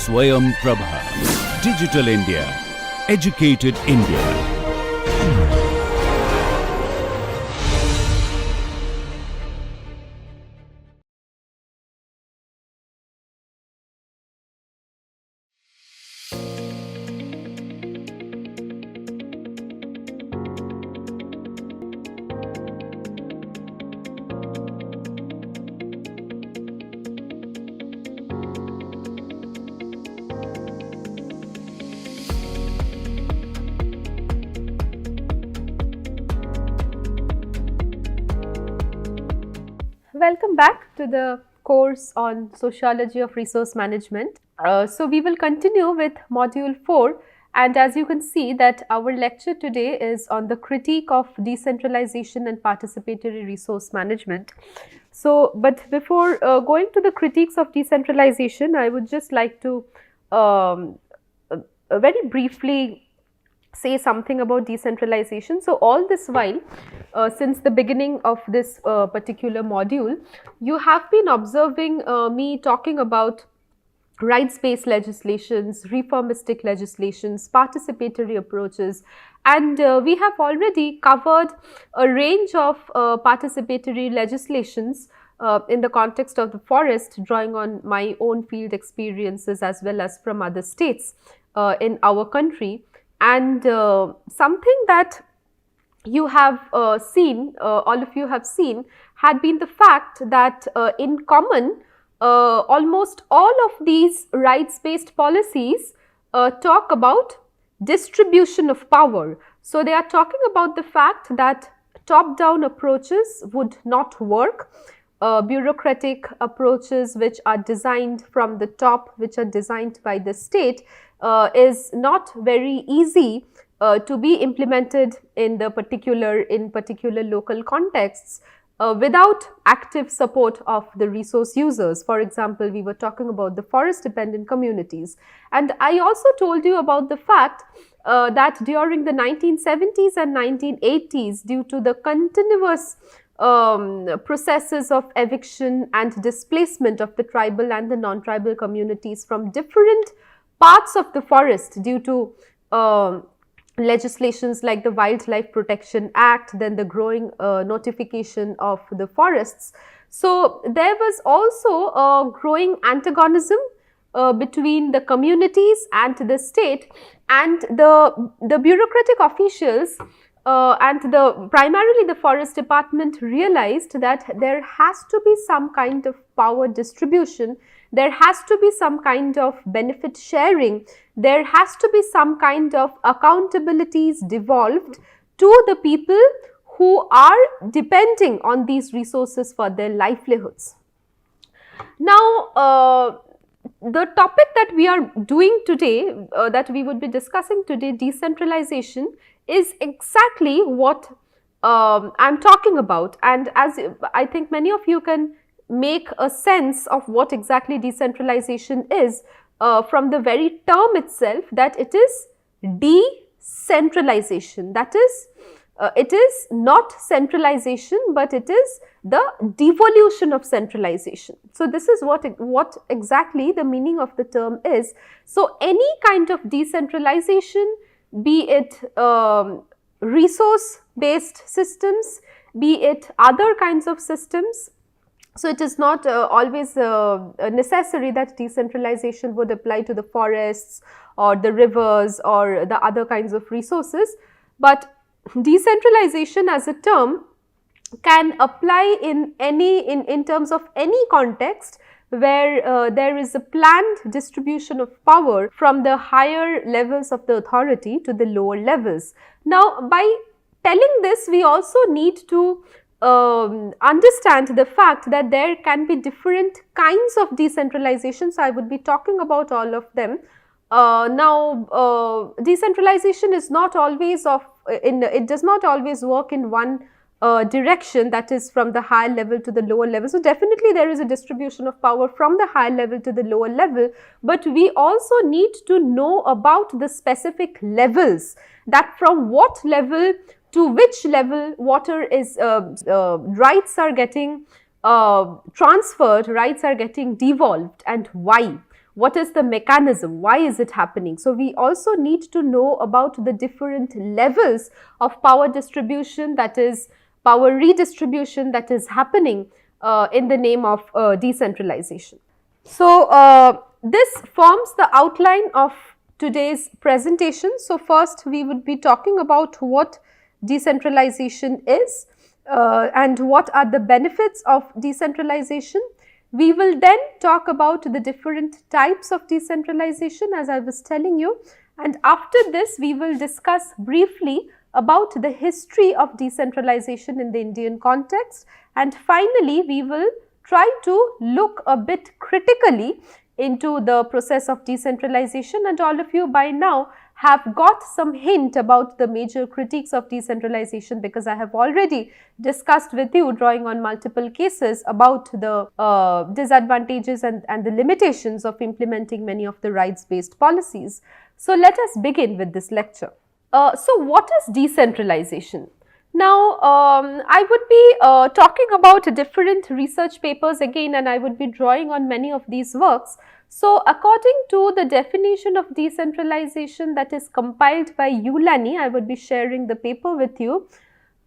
Swayam Prabha. Digital India. Educated India. Welcome back to the course on Sociology of Resource Management. So we will continue with Module 4, and as you can see that our lecture today is on the critique of decentralization and participatory resource management. So, but before going to the critiques of decentralization, I would just like to very briefly say something about decentralization. So, all this while, since the beginning of this particular module, you have been observing me talking about rights-based legislations, reformistic legislations, participatory approaches, and we have already covered a range of participatory legislations in the context of the forest, drawing on my own field experiences as well as from other states in our country. And something that you have seen, all of you have seen, had been the fact that in common, almost all of these rights-based policies talk about distribution of power. So, they are talking about the fact that top-down approaches would not work. Bureaucratic approaches which are designed from the top, which are designed by the state, is not very easy to be implemented in particular local contexts without active support of the resource users. For example, we were talking about the forest dependent communities, and I also told you about the fact that during the 1970s and 1980s, due to the continuous processes of eviction and displacement of the tribal and the non-tribal communities from different parts of the forest due to legislations like the Wildlife Protection Act, then the growing notification of the forests. So, there was also a growing antagonism between the communities and the state, and the bureaucratic officials and primarily the forest department realized that there has to be some kind of power distribution, there has to be some kind of benefit sharing, there has to be some kind of accountabilities devolved to the people who are depending on these resources for their livelihoods. Now, the topic that we are doing today, that we would be discussing today, decentralization, is exactly what I am talking about, and as I think many of you can make a sense of what exactly decentralization is from the very term itself, that it is decentralization. That is, it is not centralization, but it is the devolution of centralization. So, this is what exactly the meaning of the term is. So, any kind of decentralization, be it resource based systems, be it other kinds of systems. So, it is not always necessary that decentralization would apply to the forests or the rivers or the other kinds of resources, but decentralization as a term can apply in terms of any context where there is a planned distribution of power from the higher levels of the authority to the lower levels. Now, by telling this, we also need to understand the fact that there can be different kinds of decentralization. So, I would be talking about all of them. Now, decentralization is not always it does not always work in one direction, that is from the higher level to the lower level. So, definitely there is a distribution of power from the higher level to the lower level, but we also need to know about the specific levels, that from what level to which level water is rights are getting transferred, rights are getting devolved, and why. What is the mechanism? Why is it happening? So we also need to know about the different levels of power distribution, that is power redistribution, that is happening in the name of decentralization. So this forms the outline of today's presentation. So first we would be talking about what decentralization is and what are the benefits of decentralization. We will then talk about the different types of decentralization, as I was telling you, and after this we will discuss briefly about the history of decentralization in the Indian context, and finally we will try to look a bit critically into the process of decentralization, and all of you by now have got some hint about the major critiques of decentralization, because I have already discussed with you, drawing on multiple cases, about the disadvantages and the limitations of implementing many of the rights-based policies. So let us begin with this lecture. So what is decentralization? Now, I would be talking about different research papers again, and I would be drawing on many of these works. So, according to the definition of decentralization that is compiled by Ulani, I would be sharing the paper with you.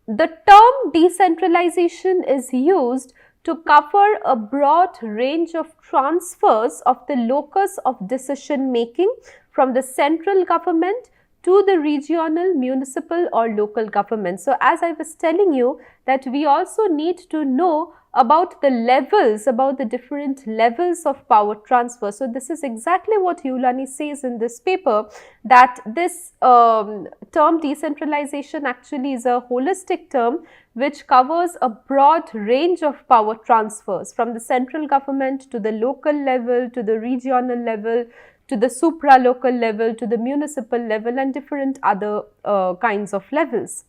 The term decentralization is used to cover a broad range of transfers of the locus of decision making from the central government to the regional, municipal or local government. So, as I was telling you, that we also need to know about the levels, about the different levels of power transfer. So, this is exactly what Ulani says in this paper, that this term decentralization actually is a holistic term which covers a broad range of power transfers from the central government to the local level, to the regional level, to the supra-local level, to the municipal level, and different other kinds of levels.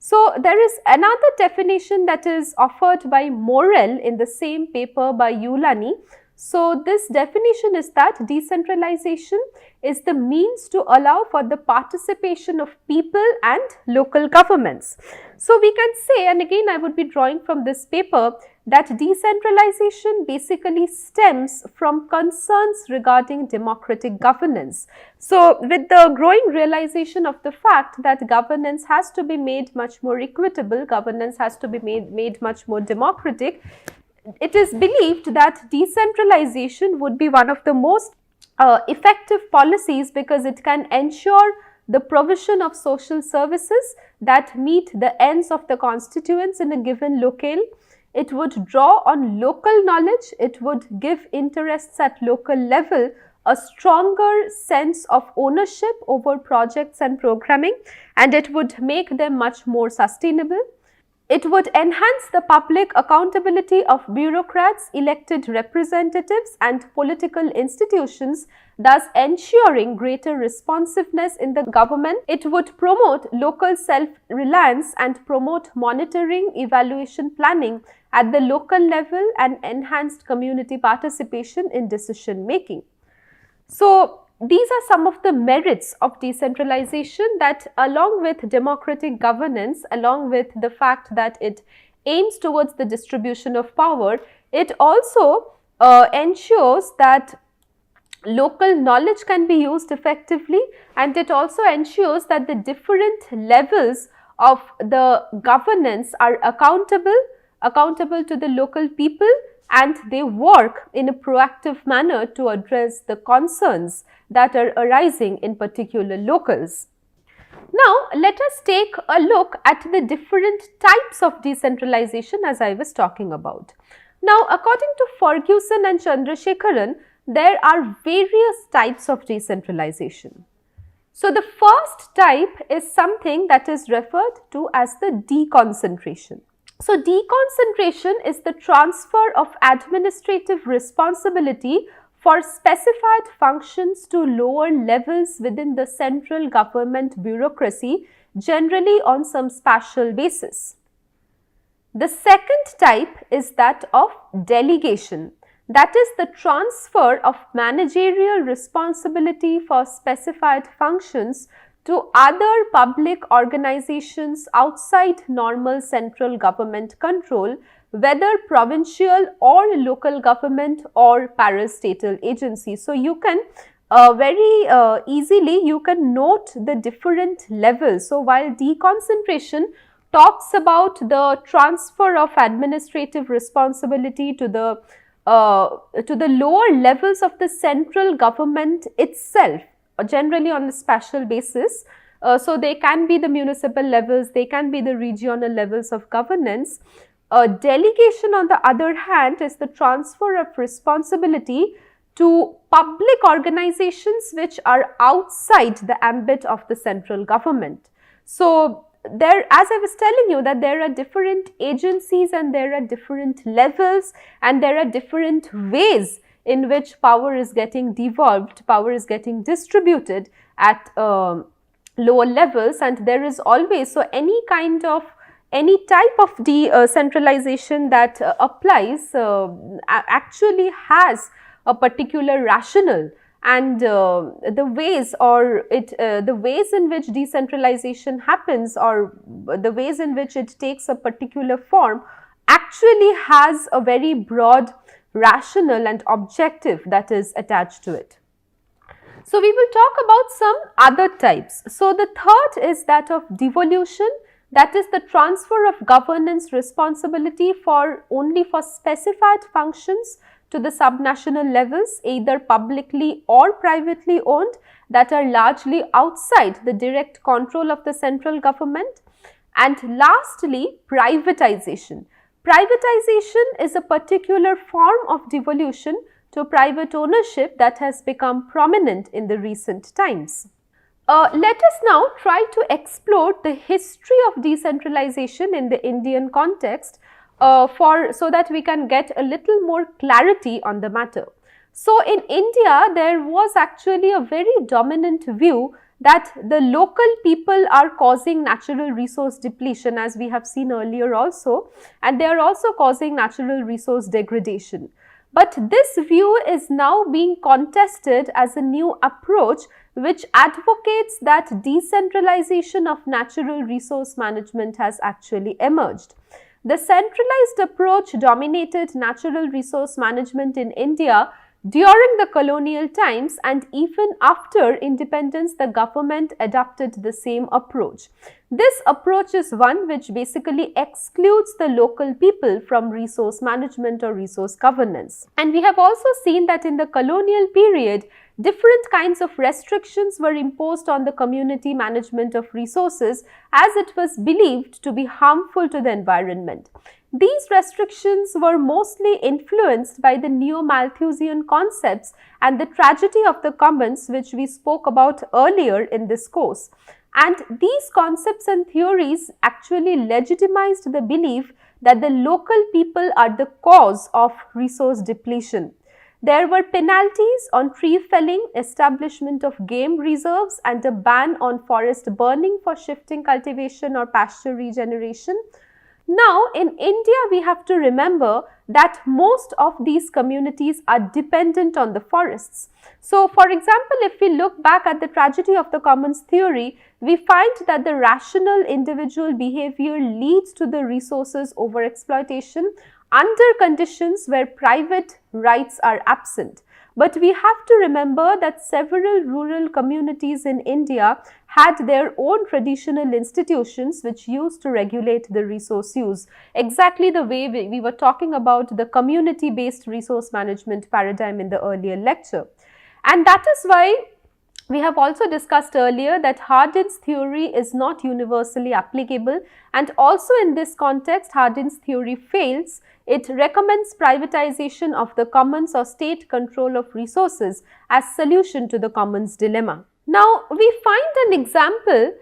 So, there is another definition that is offered by Morel in the same paper by Ulani. So, this definition is that decentralization is the means to allow for the participation of people and local governments. So, we can say, and again I would be drawing from this paper, that decentralization basically stems from concerns regarding democratic governance. So, with the growing realization of the fact that governance has to be made much more equitable, governance has to be made much more democratic, it is believed that decentralization would be one of the most effective policies, because it can ensure the provision of social services that meet the ends of the constituents in a given locale. It would draw on local knowledge, it would give interests at local level a stronger sense of ownership over projects and programming, and it would make them much more sustainable. It would enhance the public accountability of bureaucrats, elected representatives and political institutions, thus ensuring greater responsiveness in the government. It would promote local self-reliance and promote monitoring, evaluation, planning at the local level, and enhanced community participation in decision making. So, these are some of the merits of decentralization, that along with democratic governance, along with the fact that it aims towards the distribution of power, it also ensures that local knowledge can be used effectively, and it also ensures that the different levels of the governance are accountable to the local people, and they work in a proactive manner to address the concerns that are arising in particular locales. Now, let us take a look at the different types of decentralization as I was talking about. Now, according to Ferguson and Chandrasekharan, there are various types of decentralization. So, the first type is something that is referred to as the deconcentration. So, deconcentration is the transfer of administrative responsibility for specified functions to lower levels within the central government bureaucracy, generally on some spatial basis. The second type is that of delegation, that is the transfer of managerial responsibility for specified functions to other public organizations outside normal central government control whether provincial or local government or parastatal agency. So you can very easily you can note the different levels. So while deconcentration talks about the transfer of administrative responsibility to the lower levels of the central government itself, generally on a spatial basis. So they can be the municipal levels, they can be the regional levels of governance. Delegation, on the other hand, is the transfer of responsibility to public organizations which are outside the ambit of the central government. So there, as I was telling you, that there are different agencies and there are different levels and there are different ways in which power is getting devolved, power is getting distributed at lower levels, and there is always, so any type of decentralization that applies actually has a particular rationale, and the ways in which decentralization happens, or the ways in which it takes a particular form, actually has a very broad rationale and objective that is attached to it. So we will talk about some other types. So the third is that of devolution, that is the transfer of governance responsibility only for specified functions to the subnational levels, either publicly or privately owned, that are largely outside the direct control of the central government. And lastly, privatization. Privatization is a particular form of devolution to private ownership that has become prominent in the recent times. Let us now try to explore the history of decentralization in the Indian context so that we can get a little more clarity on the matter. So in India, there was actually a very dominant view that the local people are causing natural resource depletion, as we have seen earlier also, and they are also causing natural resource degradation. But this view is now being contested as a new approach which advocates that decentralization of natural resource management has actually emerged. The centralized approach dominated natural resource management in India during the colonial times, and even after independence, the government adopted the same approach. This approach is one which basically excludes the local people from resource management or resource governance. And we have also seen that in the colonial period, different kinds of restrictions were imposed on the community management of resources, as it was believed to be harmful to the environment. These restrictions were mostly influenced by the neo-Malthusian concepts and the tragedy of the commons, which we spoke about earlier in this course. And these concepts and theories actually legitimized the belief that the local people are the cause of resource depletion. There were penalties on tree felling, establishment of game reserves, and a ban on forest burning for shifting cultivation or pasture regeneration. Now, in India, we have to remember that most of these communities are dependent on the forests. So, for example, if we look back at the tragedy of the commons theory, we find that the rational individual behavior leads to the resources overexploitation under conditions where private rights are absent. But we have to remember that several rural communities in India had their own traditional institutions which used to regulate the resource use, exactly the way we were talking about the community-based resource management paradigm in the earlier lecture. And that is why we have also discussed earlier that Hardin's theory is not universally applicable, and also in this context, Hardin's theory fails. It recommends privatization of the commons or state control of resources as solution to the commons dilemma. Now, we find an example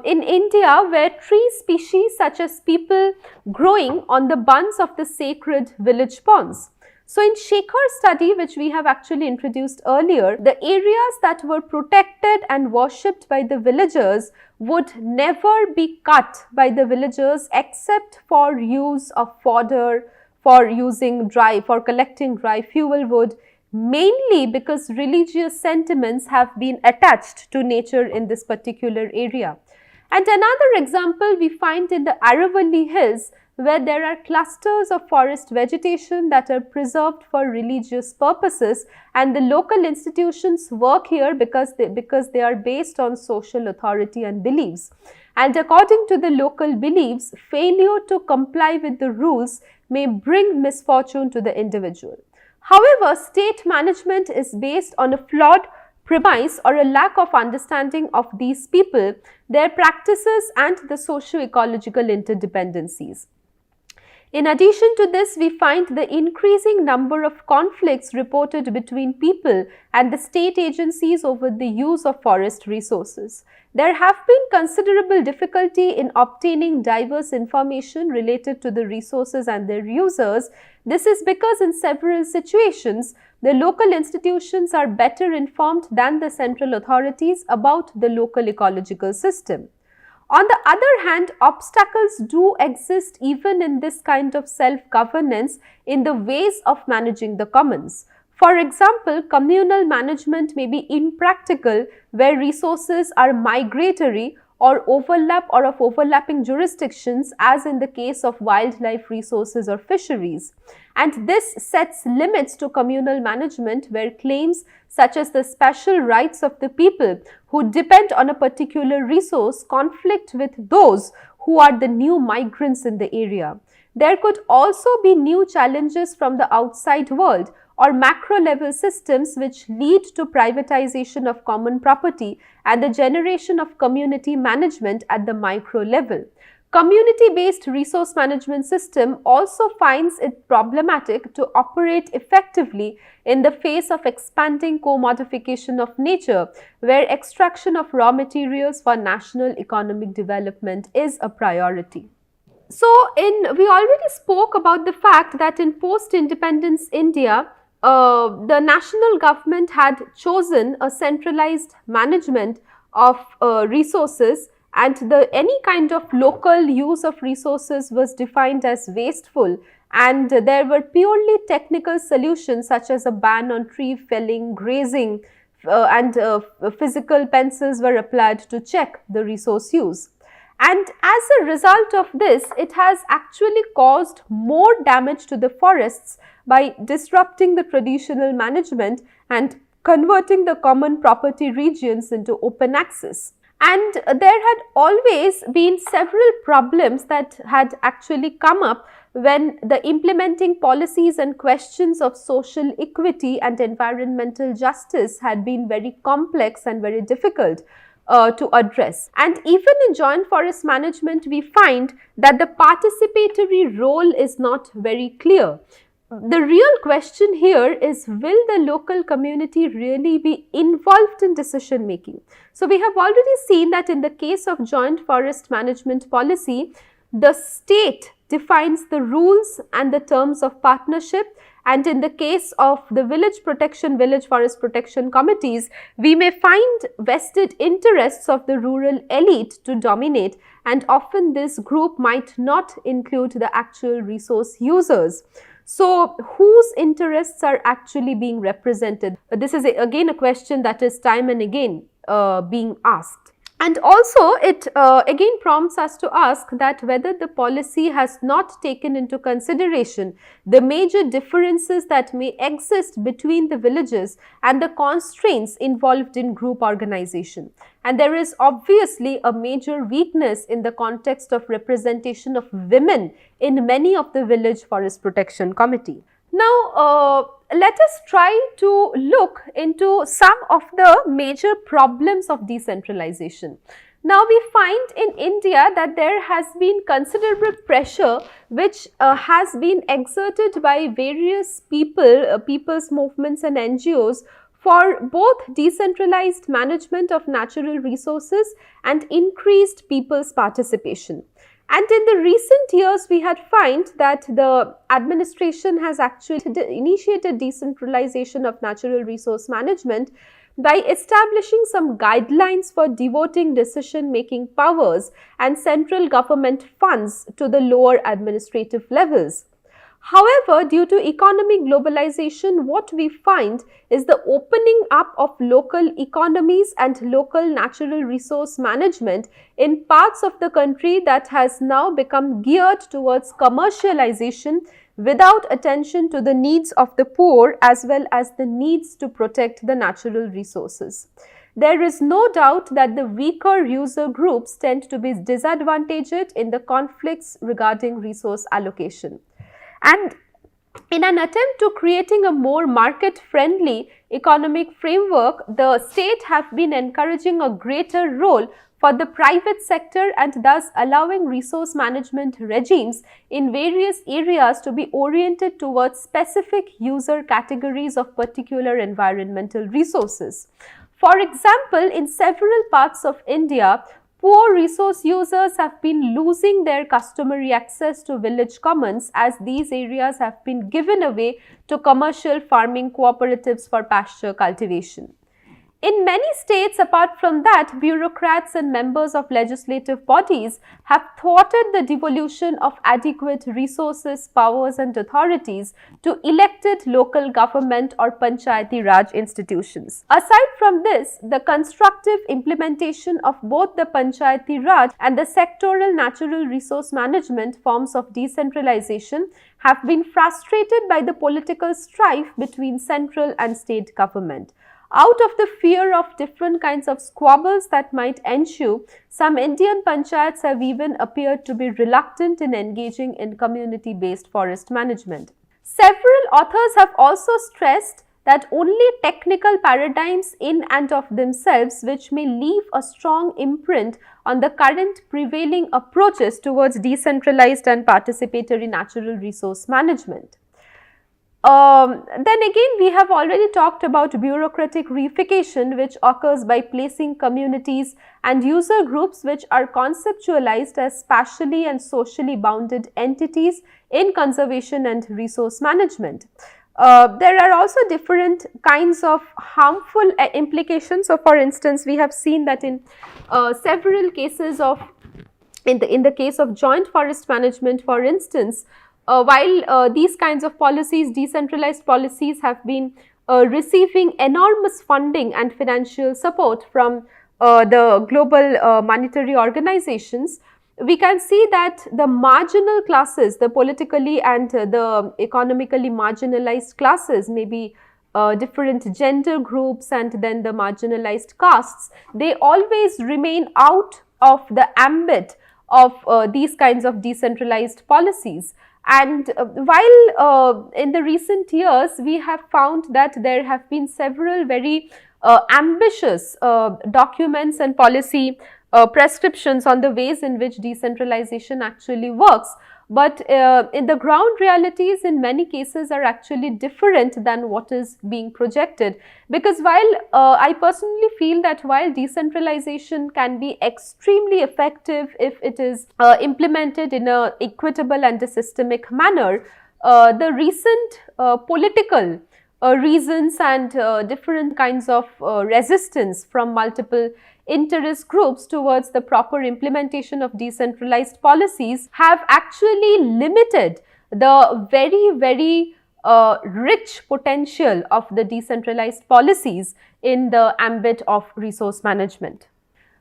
in India where tree species such as peepal growing on the bunds of the sacred village ponds. So in Shekhar's study, which we have actually introduced earlier, the areas that were protected and worshipped by the villagers would never be cut by the villagers except for use of fodder, for collecting dry fuel wood, mainly because religious sentiments have been attached to nature in this particular area. And another example we find in the Aravalli Hills, where there are clusters of forest vegetation that are preserved for religious purposes, and the local institutions work here because they are based on social authority and beliefs. And according to the local beliefs, failure to comply with the rules may bring misfortune to the individual. However, state management is based on a flawed premise or a lack of understanding of these people, their practices, and the socio-ecological interdependencies. In addition to this, we find the increasing number of conflicts reported between people and the state agencies over the use of forest resources. There have been considerable difficulty in obtaining diverse information related to the resources and their users. This is because in several situations, the local institutions are better informed than the central authorities about the local ecological system. On the other hand, obstacles do exist even in this kind of self-governance in the ways of managing the commons. For example, communal management may be impractical where resources are migratory or of overlapping jurisdictions, as in the case of wildlife resources or fisheries. And this sets limits to communal management where claims such as the special rights of the people who depend on a particular resource conflict with those who are the new migrants in the area. There could also be new challenges from the outside world or macro level systems which lead to privatization of common property and the generation of community management at the micro level. Community-based resource management system also finds it problematic to operate effectively in the face of expanding commodification of nature, where extraction of raw materials for national economic development is a priority. So, we already spoke about the fact that in post-independence India, the national government had chosen a centralized management of resources, and any kind of local use of resources was defined as wasteful, and there were purely technical solutions such as a ban on tree felling, grazing, and physical pencils were applied to check the resource use. And as a result of this, it has actually caused more damage to the forests by disrupting the traditional management and converting the common property regions into open access. And there had always been several problems that had actually come up when the implementing policies and questions of social equity and environmental justice had been very complex and very difficult to address. And even in joint forest management, we find that the participatory role is not very clear. The real question here is, will the local community really be involved in decision making? So we have already seen that in the case of joint forest management policy, the state defines the rules and the terms of partnership, and in the case of the village forest protection committees, we may find vested interests of the rural elite to dominate, and often this group might not include the actual resource users. So, whose interests are actually being represented? This is again a question that is time and again being asked. And also it again prompts us to ask that whether the policy has not taken into consideration the major differences that may exist between the villages and the constraints involved in group organization. And there is obviously a major weakness in the context of representation of women in many of the village forest protection committee. Now, let us try to look into some of the major problems of decentralization. Now, we find in India that there has been considerable pressure which has been exerted by various people's movements and NGOs for both decentralized management of natural resources and increased people's participation. And in the recent years, we had found that the administration has actually initiated decentralization of natural resource management by establishing some guidelines for devoting decision-making powers and central government funds to the lower administrative levels. However, due to economic globalization, what we find is the opening up of local economies and local natural resource management in parts of the country that has now become geared towards commercialization without attention to the needs of the poor as well as the needs to protect the natural resources. There is no doubt that the weaker user groups tend to be disadvantaged in the conflicts regarding resource allocation. And in an attempt to creating a more market-friendly economic framework, the state have been encouraging a greater role for the private sector and thus allowing resource management regimes in various areas to be oriented towards specific user categories of particular environmental resources. For example, in several parts of India, poor resource users have been losing their customary access to village commons as these areas have been given away to commercial farming cooperatives for pasture cultivation. In many states, apart from that, bureaucrats and members of legislative bodies have thwarted the devolution of adequate resources, powers and authorities to elected local government or Panchayati Raj institutions. Aside from this, the constructive implementation of both the Panchayati Raj and the sectoral natural resource management forms of decentralization have been frustrated by the political strife between central and state government. Out of the fear of different kinds of squabbles that might ensue, some Indian panchayats have even appeared to be reluctant in engaging in community-based forest management. Several authors have also stressed that only technical paradigms in and of themselves which may leave a strong imprint on the current prevailing approaches towards decentralized and participatory natural resource management. Then again, we have already talked about bureaucratic reification, which occurs by placing communities and user groups which are conceptualized as spatially and socially bounded entities in conservation and resource management. There are also different kinds of harmful implications. So, for instance, we have seen that in several cases of, in the case of joint forest management, for instance, while these kinds of policies, decentralized policies, have been receiving enormous funding and financial support from the global monetary organizations, we can see that the marginal classes, the politically and the economically marginalized classes, maybe different gender groups and then the marginalized castes, they always remain out of the ambit of these kinds of decentralized policies. And while in the recent years we have found that there have been several very ambitious documents and policy prescriptions on the ways in which decentralization actually works, but in the ground realities in many cases are actually different than what is being projected, because while I personally feel that while decentralization can be extremely effective if it is implemented in a equitable and a systemic manner, the recent political reasons and different kinds of resistance from multiple interest groups towards the proper implementation of decentralized policies have actually limited the very rich potential of the decentralized policies in the ambit of resource management.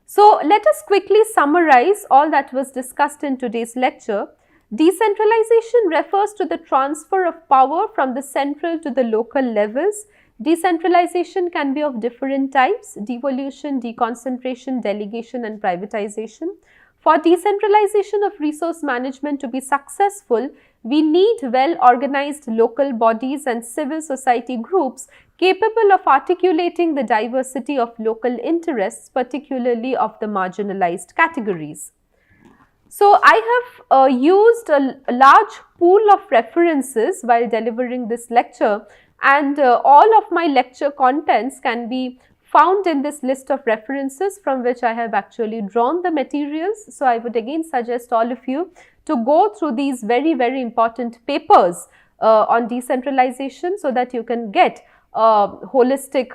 So, let us quickly summarize all that was discussed in today's lecture. Decentralization refers to the transfer of power from the central to the local levels. Decentralization can be of different types: devolution, deconcentration, delegation and privatization. For decentralization of resource management to be successful, we need well-organized local bodies and civil society groups capable of articulating the diversity of local interests, particularly of the marginalized categories. So, I have used a large pool of references while delivering this lecture, and all of my lecture contents can be found in this list of references from which I have actually drawn the materials. So, I would again suggest all of you to go through these very important papers on decentralization so that you can get a holistic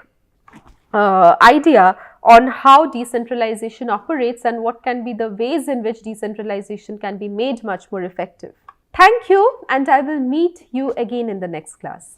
idea on how decentralization operates and what can be the ways in which decentralization can be made much more effective. Thank you, and I will meet you again in the next class.